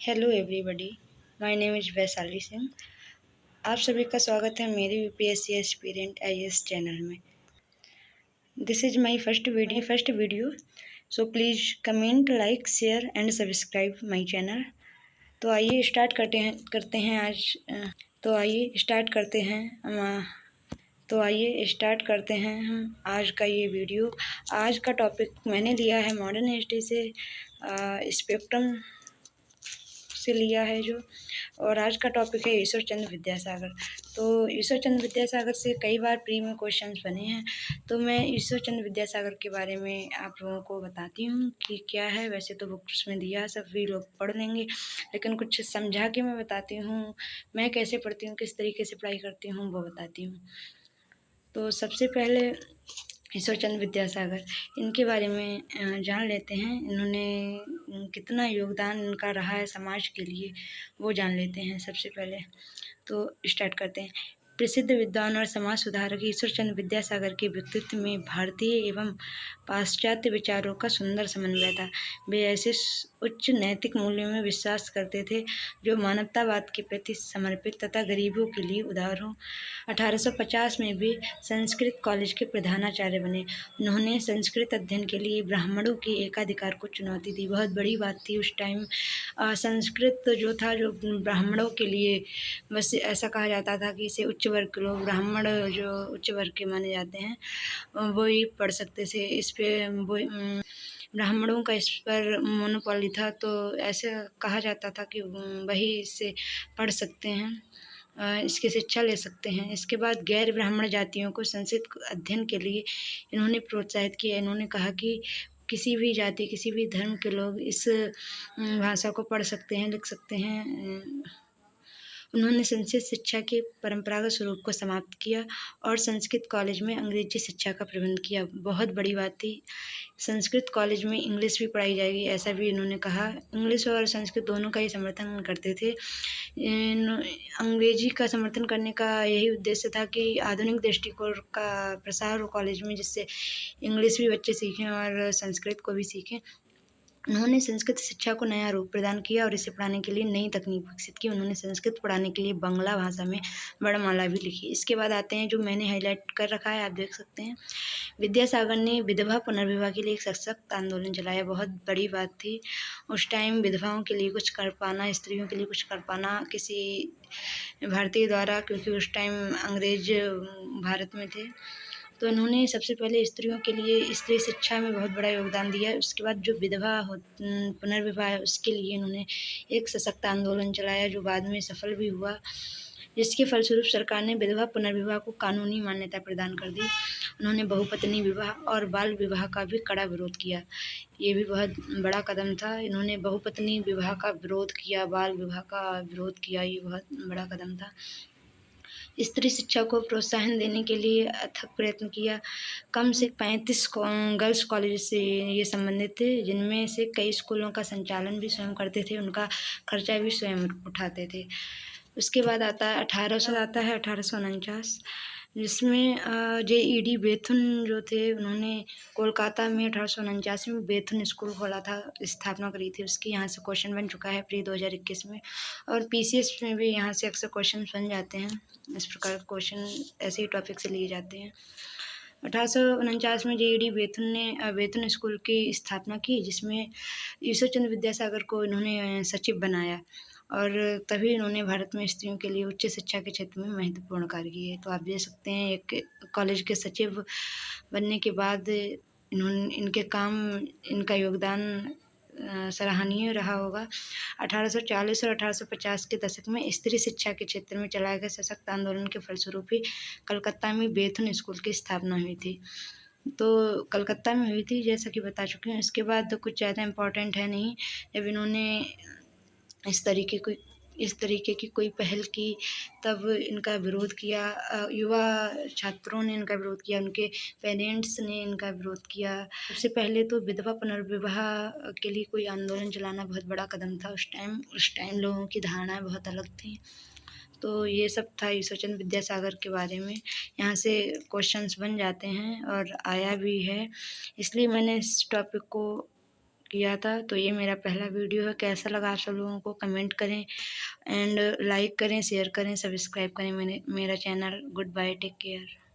Hello everybody, my name is Vaishali Singh. आप सभी का स्वागत है मेरे यूपीएससी एस्पिरेंट आईएएस चैनल में। This is my first video, so please comment, like, share and subscribe my channel. तो आइए स्टार्ट करते हैं हम आज का ये वीडियो। आज का टॉपिक मैंने लिया है मॉडर्न हिस्ट्री से, स्पेक्ट्रम से लिया है जो। और आज का टॉपिक है ईश्वर चंद्र विद्यासागर। तो ईश्वर चंद्र विद्यासागर से कई बार प्री में क्वेश्चंस बने हैं, तो मैं ईश्वर चंद्र विद्यासागर के बारे में आप लोगों को बताती हूँ कि क्या है। वैसे तो बुक्स में दिया है, सभी लोग पढ़ लेंगे, लेकिन कुछ समझा के मैं बताती हूँ। मैं कैसे पढ़ती हूँ, किस तरीके से पढ़ाई करती हूँ, वो बताती हूँ। तो सबसे पहले ईश्वर चंद्र विद्यासागर, इनके बारे में जान लेते हैं। इन्होंने कितना योगदान इनका रहा है समाज के लिए, वो जान लेते हैं सबसे पहले। तो स्टार्ट करते हैं। प्रसिद्ध विद्वान और समाज सुधारक ईश्वर चंद्र विद्यासागर के व्यक्तित्व में भारतीय एवं पाश्चात्य विचारों का सुंदर समन्वय था। वे ऐसे उच्च नैतिक मूल्यों में विश्वास करते थे जो मानवतावाद के प्रति समर्पित तथा गरीबों के लिए उदार हों। 1850 में वे संस्कृत कॉलेज के प्रधानाचार्य बने। उन्होंने संस्कृत अध्ययन के लिए ब्राह्मणों के एकाधिकार को चुनौती दी। बहुत बड़ी बात थी उस टाइम। संस्कृत जो था, जो ब्राह्मणों के लिए, बस ऐसा कहा जाता था कि इसे उच्च वर्ग के लोग, ब्राह्मण जो उच्च वर्ग के माने जाते हैं, वो ही पढ़ सकते थे। इस पे वो ब्राह्मणों का इस पर मोनोपोली था, तो ऐसे कहा जाता था कि वही इससे पढ़ सकते हैं, इसकी शिक्षा ले सकते हैं। इसके बाद गैर ब्राह्मण जातियों को संस्कृत अध्ययन के लिए इन्होंने प्रोत्साहित किया। इन्होंने कहा कि किसी भी जाति, किसी भी धर्म के लोग इस भाषा को पढ़ सकते हैं, लिख सकते हैं। उन्होंने संस्कृत शिक्षा के परंपरागत स्वरूप को समाप्त किया और संस्कृत कॉलेज में अंग्रेजी शिक्षा का प्रबंध किया। बहुत बड़ी बात थी। संस्कृत कॉलेज में इंग्लिश भी पढ़ाई जाएगी, ऐसा भी इन्होंने कहा। इंग्लिश और संस्कृत दोनों का ही समर्थन करते थे। अंग्रेजी का समर्थन करने का यही उद्देश्य था कि आधुनिक दृष्टिकोण का प्रसार हो कॉलेज में, जिससे इंग्लिश भी बच्चे सीखें और संस्कृत को भी सीखें। उन्होंने संस्कृत शिक्षा को नया रूप प्रदान किया और इसे पढ़ाने के लिए नई तकनीक विकसित की। उन्होंने संस्कृत पढ़ाने के लिए बांग्ला भाषा में वर्णमाला भी लिखी। इसके बाद आते हैं जो मैंने हाईलाइट कर रखा है, आप देख सकते हैं। विद्यासागर ने विधवा पुनर्विवाह के लिए एक सशक्त आंदोलन चलाया। बहुत बड़ी बात थी उस टाइम, विधवाओं के लिए कुछ कर पाना, स्त्रियों के लिए कुछ कर पाना किसी भारतीय द्वारा, क्योंकि उस टाइम अंग्रेज भारत में थे। तो इन्होंने सबसे पहले स्त्रियों के लिए स्त्री शिक्षा में बहुत बड़ा योगदान दिया। उसके बाद जो विधवा पुनर्विवाह है, उसके लिए इन्होंने एक सशक्त आंदोलन चलाया जो बाद में सफल भी हुआ, जिसके फलस्वरूप सरकार ने विधवा पुनर्विवाह को कानूनी मान्यता प्रदान कर दी। उन्होंने बहुपत्नी विवाह और बाल विवाह का भी कड़ा विरोध किया। ये भी बहुत बड़ा कदम था। इन्होंने बहुपत्नी विवाह का विरोध किया, बाल विवाह का विरोध किया, ये बहुत बड़ा कदम था। स्त्री शिक्षा को प्रोत्साहन देने के लिए अथक प्रयत्न किया। कम से 35 गर्ल्स कॉलेज से ये संबंधित थे, जिनमें से कई स्कूलों का संचालन भी स्वयं करते थे, उनका खर्चा भी स्वयं उठाते थे। उसके बाद आता है 1849, जिसमें JED बेथुन जो थे, उन्होंने कोलकाता में 1849 में बेथुन स्कूल खोला था, स्थापना करी थी उसकी। यहाँ से क्वेश्चन बन चुका है प्री 2021 में, और PCS में भी यहाँ से अक्सर क्वेश्चन बन जाते हैं। इस प्रकार के क्वेश्चन ऐसे ही टॉपिक से लिए जाते हैं। 1849 में JED बेथुन ने बेथुन स्कूल की स्थापना की, जिसमें ईश्वर चंद्र विद्यासागर को इन्होंने सचिव बनाया, और तभी इन्होंने भारत में स्त्रियों के लिए उच्च शिक्षा के क्षेत्र में महत्वपूर्ण कार्य किए। तो आप देख सकते हैं, एक कॉलेज के सचिव बनने के बाद इनके काम, इनका योगदान सराहनीय रहा होगा। 1840 और 1850 के दशक में स्त्री शिक्षा के क्षेत्र में चलाए गए सशक्त आंदोलन के फलस्वरूप ही कलकत्ता में बेथुन स्कूल की स्थापना हुई थी। तो कलकत्ता में हुई थी, जैसा कि बता चुकी हूँ। इसके बाद तो कुछ ज़्यादा इम्पोर्टेंट है नहीं। जब इन्होंने इस तरीके की कोई पहल की, तब इनका विरोध किया। युवा छात्रों ने इनका विरोध किया, उनके पेरेंट्स ने इनका विरोध किया। सबसे पहले तो विधवा पुनर्विवाह के लिए कोई आंदोलन चलाना बहुत बड़ा कदम था उस टाइम लोगों की धारणाएं बहुत अलग थी। तो ये सब था ईश्वर चंद्र विद्यासागर के बारे में। यहाँ से क्वेश्चंस बन जाते हैं और आया भी है, इसलिए मैंने इस टॉपिक को किया था। तो ये मेरा पहला वीडियो है, कैसा लगा आप सब लोगों को कमेंट करें एंड लाइक करें, शेयर करें, सब्सक्राइब करें मेरा channel. Good bye, take care.